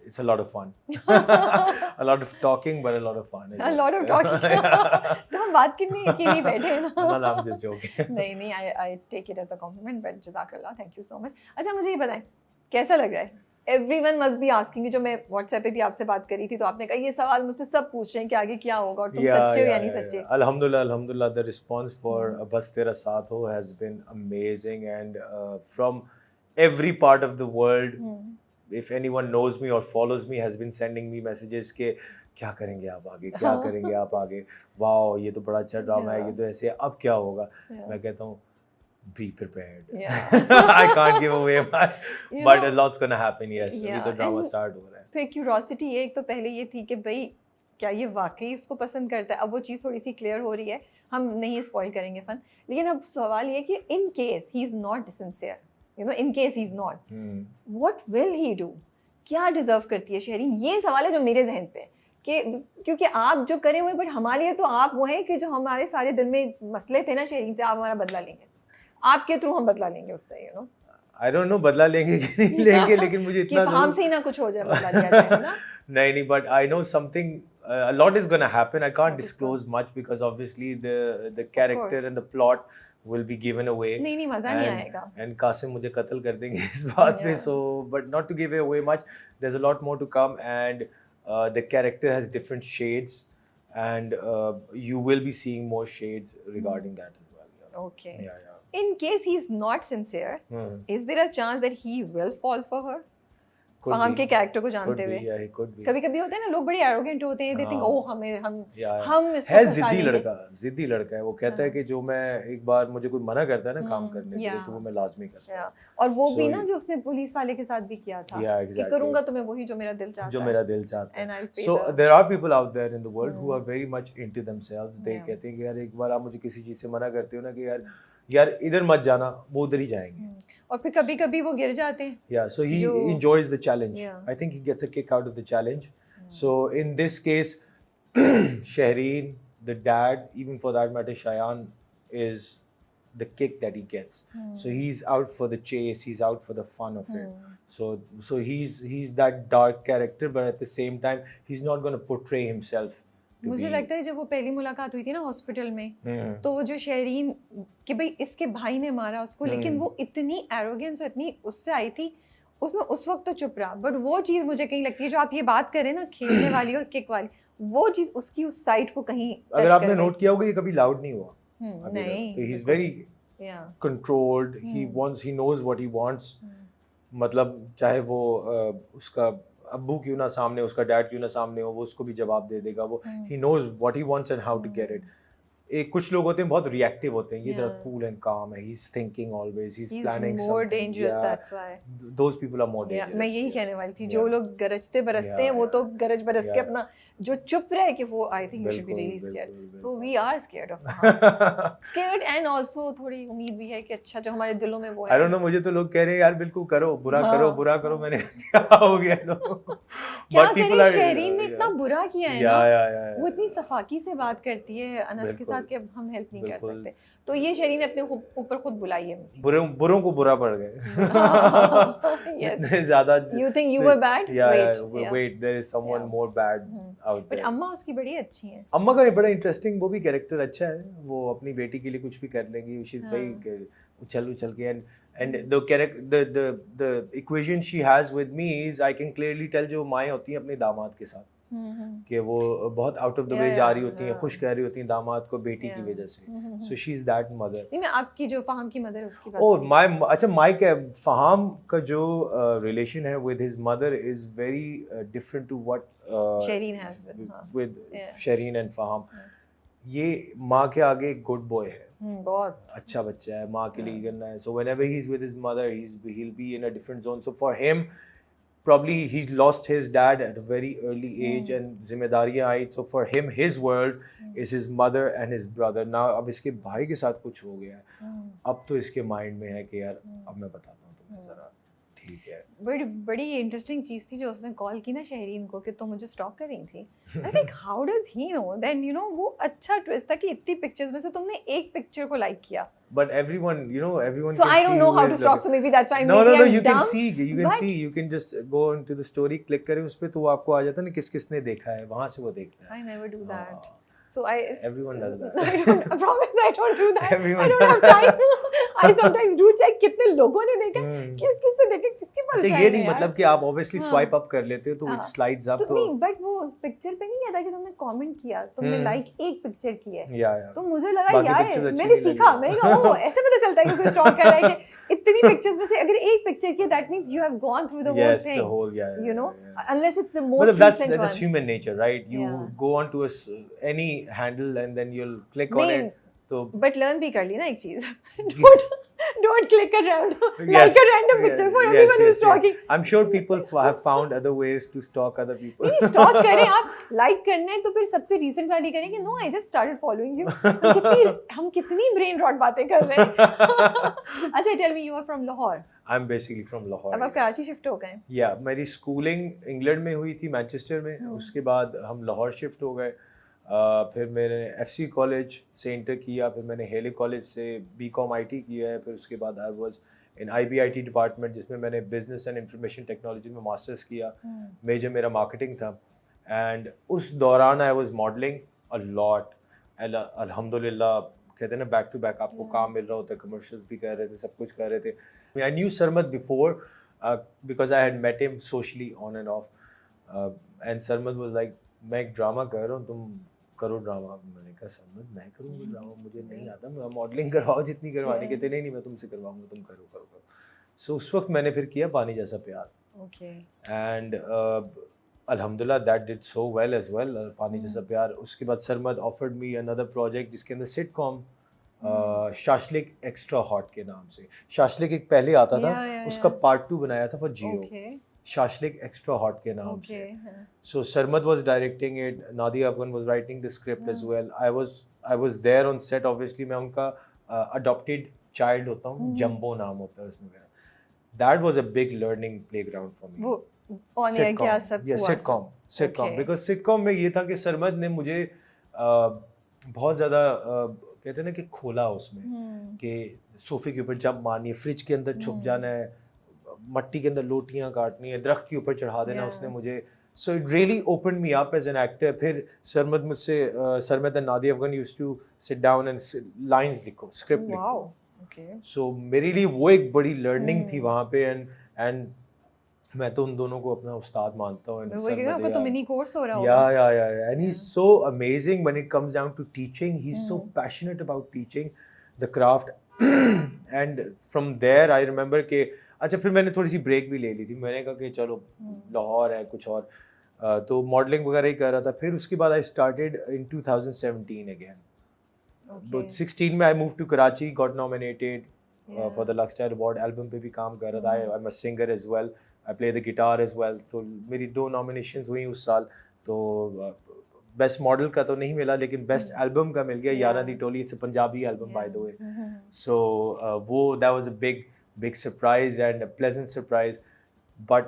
it's a lot of fun. A lot of talking, but a lot of fun. A lot of talking. तो हम बात करने के लिए बैठे हैं ना. No, I'm just joking. नहीं, I take it as a compliment, but जज़ाकल्लाह, thank you so much. अच्छा मुझे ये बताएं, कैसा लग रहा है? Everyone must be asking कि जो मैं WhatsApp पे भी आपसे बात करी थी तो आपने कहा ये सवाल मुझसे सब पूछ रहे हैं कि आगे क्या होगा और तुम सच्चे हो या नहीं सच्चे. Alhamdulillah, the response for Bas Tera Saath Ho has been amazing, and from every part of the world, if anyone knows me or follows me, has been sending me messages के क्या करेंगे आप आगे, क्या करेंगे आप आगे, वाओ ये तो बड़ा अच्छा ड्रामा है, ये तो ऐसे अब क्या होगा. मैं कहता हूँ be prepared. I can't give away much, but a lot's gonna happen. Yes, अभी तो ड्रामा स्टार्ट हो रहा है. फिर क्यूरोसिटी एक तो पहले ये थी कि भाई क्या ये वाकई उसको पसंद करता है. अब वो चीज़ थोड़ी सी क्लियर हो रही है, हम नहीं स्पॉइल करेंगे फन. लेकिन अब सवाल ये कि in case he is not sincere, you know, in case he is not, what will he do? क्या डिजर्व करती है शहरीन? ये सवाल है जो मेरे जहन पे है कि क्योंकि आप जो करे हुए, बट हमारे लिए तो आप वो हैं कि जो हमारे सारे दिल में मसले थे ना शहरीन से, आप हमारा बदला लेंगे, आपके थ्रू हम बदला लेंगे उससे, you know. I don't know बदला लेंगे कि नहीं लेंगे, लेकिन मुझे इतना हम से ही ना कुछ हो जाए, बदला लिया जाए ना. नहीं, but I know something, a lot is gonna happen. I can't disclose much because obviously the character and the plot will be given away. नहीं मजा नहीं आएगा. And Qasim मुझे कत्ल कर देंगे इस बात पे, so but not to give away much. There's a lot more to come, and the character has different shades, and you will be seeing more shades regarding that as well. Yeah. Okay. Yeah. In case he's not sincere, is there a chance that he will fall for her? फहाम के character को जानते हुए कभी-कभी होता है ना, लोग बड़े एरोगेंट होते हैं, they think ओह हम इसको है जिद्दी लड़का है. वो कहता है कि जो मैं एक बार मुझे कोई मना करता है ना काम करने के लिए, तो वो मैं लाजमी करता हूं. और वो भी ना जो उसने पुलिस वाले के साथ भी किया था कि करूंगा तो मैं वही जो मेरा दिल चाहता है. So there are people out there in the world who are very much into themselves. They कहते हैं कि यार एक बार आप मुझे किसी चीज से मना करते हो ना कि यार इधर मत जाना, वो उधर ही जाएंगे. और फिर कभी-कभी वो गिर जाते हैं. Yeah, so he enjoys the challenge. I think he gets a kick out of the challenge. So in this case, Shahrin, the dad, even for that matter, Shayan, is the kick that he gets. So he's out for the chase. He's out for the fun of it. So he's that dark character, but at the same time, he's not going to portray himself. मुझे लगता है जब वो पहली मुलाकात हुई थी ना हॉस्पिटल में, तो वो जो शहरीन कि भाई इसके भाई ने मारा उसको, लेकिन वो इतनी एरोगेंस और इतनी उससे आई थी, उसने उस वक्त तो चुप रहा. बट वो चीज़ मुझे कहीं लगती है जो आप ये बात करें ना खेलने वाली और किक वाली, वो चीज़ उसकी उस साइड को कहीं अगर आपने नोट किया होगा ये कभी लाउड नहीं हुआ. नहीं, he is very controlled. He knows what he wants. मतलब चाहे वो उसका अब्बू क्यों ना सामने, उसका डैड क्यों ना सामने हो, वो उसको भी जवाब दे देगा. वो he knows what he wants and how to get it. एक कुछ लोग होते हैं बहुत रिएक्टिव होते हैं, ये तरह कूल एंड काम है. He is thinking always, he is planning something. More dangerous, that's why those people are more dangerous. मैं यही कहने वाली थी, जो लोग गरजते बरसते हैं वो तो गरज बरस के अपना, जो चुप रहे कि वो I think you should be really scared. तो we are scared of scared, and also थोड़ी उम्मीद भी है कि अच्छा जो हमारे दिलों में वो है. आई डोंट नो, मुझे तो लोग कह रहे हैं यार बिल्कुल करो, बुरा करो. मैंने क्या हो गया क्या करें, शहरीन ने इतना बुरा किया है ना, वो इतनी सफाकी से बात करती है अनस के साथ कि अब हम हेल्प नहीं कर सकते. तो ये शहरीन ने अपने ऊपर खुद बुलाई है मुसीबत. बुरों को बुरा पड़ गए. ज्यादा You think you were bad? Wait, there is someone more bad out there. But अम्मा उसकी बड़ी अच्छी हैं. अम्मा का बड़ा इंटरेस्टिंग, वो भी कैरेक्टर अच्छा है. वो अपनी बेटी के लिए कुछ भी कर लेंगी. She is very उछल के, and the character, the equation she has with me is I can clearly tell जो माएँ होती हैं अपने दामाद के साथ, कि वो बहुत आउट ऑफ द वे जा रही होती हैं, खुश कह रही होती हैं दामाद को बेटी की वजह से. So she is that mother. नहीं, मैं आपकी जो फहाम की मदर है उसकी बात. Oh, अच्छा माइक फहाम का जो रिलेशन है with his mother is very different to what Shahreen has with Shahreen and फहाम. ये माँ के आगे एक गुड बॉय है, बहुत अच्छा बच्चा है, माँ के लिए करना है. So whenever he's with his mother, he'll be in a different zone. So for him, probably he lost his dad at a very early age and जिम्मेदारियाँ आई. So for him, his world is his mother and his brother. Now अब इसके भाई के साथ कुछ हो गया है, अब तो इसके माइंड में है कि यार अब मैं बताता हूँ तुम्हें जरा, ठीक है। बड़ी इंटरेस्टिंग चीज़ थी जो उसने कॉल की ना शहरीन को कि तुम मुझे स्टॉक कर रही थी। I think how does he know? Then you know वो अच्छा ट्विस्ट था कि इतनी पिक्चर्स में से तुमने एक पिक्चर को लाइक किया। But everyone, you know, everyone So can I see don't know who how is to stalk, looking. so maybe that's why No, maybe no, I'm you can dumb. see, but you can just go into the story, click करें उस पे तो वो आपको आ जाता है ना किस किसने देखा है, वहाँ से वो देखता है। I never do that. हाँ, So everyone does that. I promise I don't do that. Everyone I don't have does time. I sometimes do check कितने लोगों ने देखा, किसने देखा, किसके पास अच्छा time ये है नहीं यार? मतलब कि आप obviously हाँ। swipe up कर लेते हो तो it हाँ। slides up तो तो नहीं, बट वो पिक्चर पे नहीं आता कि तुमने कमेंट किया, तुमने लाइक एक पिक्चर की है। या तो मुझे लगा बाकी यार pictures अच्छी मैंने नहीं सीखा, लगी। मैंने कहा ओ ऐसे पता चलता है कि कोई स्टॉक कर रहा है कि इतनी पिक्चर्स में से अगर एक पिक्चर की that means you have gone through the whole Yes, the thing, whole you know, yeah. unless it's the But most that's recent that's one. human nature, right? You Yeah. go on to any handle and then you'll click on नहीं, it. तो but learn भी कर ली ना एक चीज। Don't click a random yes, like a random picture for yes, everyone who is yes, yes. Stalking. I'm sure people have found other ways to stalk other people. नहीं stock करें आप, like करना है तो फिर सबसे रीसेंट वाली करें कि no I just started following you. हम कितनी ब्रेन रॉट बातें कर रहे हैं। अच्छा tell me you are from Lahore. I'm basically from Lahore. अब आप कराची शिफ्ट हो गए। या मेरी स्कूलिंग इंग्लैंड में हुई थी मैनचेस्टर में, उसके बाद हम लाहौर शिफ्ट हो गए। फिर मैंने एफसी कॉलेज से इंटर किया, फिर मैंने हेले कॉलेज से बीकॉम आईटी किया है, फिर उसके बाद आई वाज इन आईबीआईटी डिपार्टमेंट जिसमें मैंने बिजनेस एंड इंफॉर्मेशन टेक्नोलॉजी में मास्टर्स किया। मेजर मेरा मार्केटिंग था एंड उस दौरान I was modelling a lot. अल्हम्दुलिल्लाह कहते हैं ना बैक टू बैक आपको काम मिल रहा होता है, कमर्शियल्स भी कर रहे थे, सब कुछ कर रहे थे। I knew Sarmad before because I had met him socially on and off. And Sarmad was like, मैं एक ड्रामा कर रहा हूँ, तुम करो ड्रामा। मैंने कहा सरमद मैं करूँगा ड्रामा, मुझे नहीं आता, मैं मॉडलिंग करवाओ जितनी करवानी कहते नहीं मैं तुमसे करवाऊँगा, तुम करो करो करो। सो उस वक्त मैंने फिर किया पानी जैसा प्यार। ओके। एंड अल्हम्दुलिल्लाह that did so well as well, पानी जैसा प्यार। उसके बाद Sarmad offered me another project जिसके अंदर सिटकॉम शाशलिक एक्स्ट्रा हॉट के नाम से। शाशलिक एक पहले आता था, उसका पार्ट 2 बनाया था for Geo, Shashlik Extra Hot के नाम से। So Sarmad was directing it, Nadia Afghan was writing the script as well. I was there on set, obviously मैं उनका अडॉप्टेड चाइल्ड होता हूँ, जंबो नाम होता है उसमें मेरा। That was a big learning playground for me. वो ऑन एयर क्या सब हुआ? सिटकॉम बिकॉज सिटकॉम में ये था कि सरमद ने मुझे बहुत ज़्यादा कहते हैं ना कि खोला उसमें, कि सोफे के ऊपर जंप मारनी है, फ्रिज के अंदर छुप जाना है, मट्टी के अंदर लोटियां काटनी है, दरख्त के ऊपर चढ़ा देना उसने मुझे। So it really open me up as an actor. फिर सरमद मुझसे Sarmad and Nadia Afghan used to sit down and lines लिखो, स्क्रिप्ट लिखो। सो मेरे लिए वो एक बड़ी लर्निंग थी वहाँ पे। एंड मैं तो उन दोनों को अपना उस्ताद मानता हूँ। आपका तो मिनी कोर्स हो रहा होगा। Yeah. And he's so amazing when it comes down to teaching. He's so passionate about teaching the craft. And from there I remember कि अच्छा फिर मैंने थोड़ी सी ब्रेक भी ले ली थी। मैंने कहा कि चलो लाहौर है कुछ और, तो मॉडलिंग वगैरह ही कर रहा था। फिर उसके बाद I started in 2017 again. 16 में I moved to Karachi, got nominated for the Luxstar Award. Album पे भी काम कर रहा था। I'm a singer as well. I play the guitar as well. तो मेरी 2 nominations हुई उस साल। तो बेस्ट मॉडल का तो नहीं मिला, लेकिन बेस्ट एल्बम का मिल गया, Yaara Di Toli. It's a Punjabi album by the way. So वो that was a big surprise and a pleasant surprise. But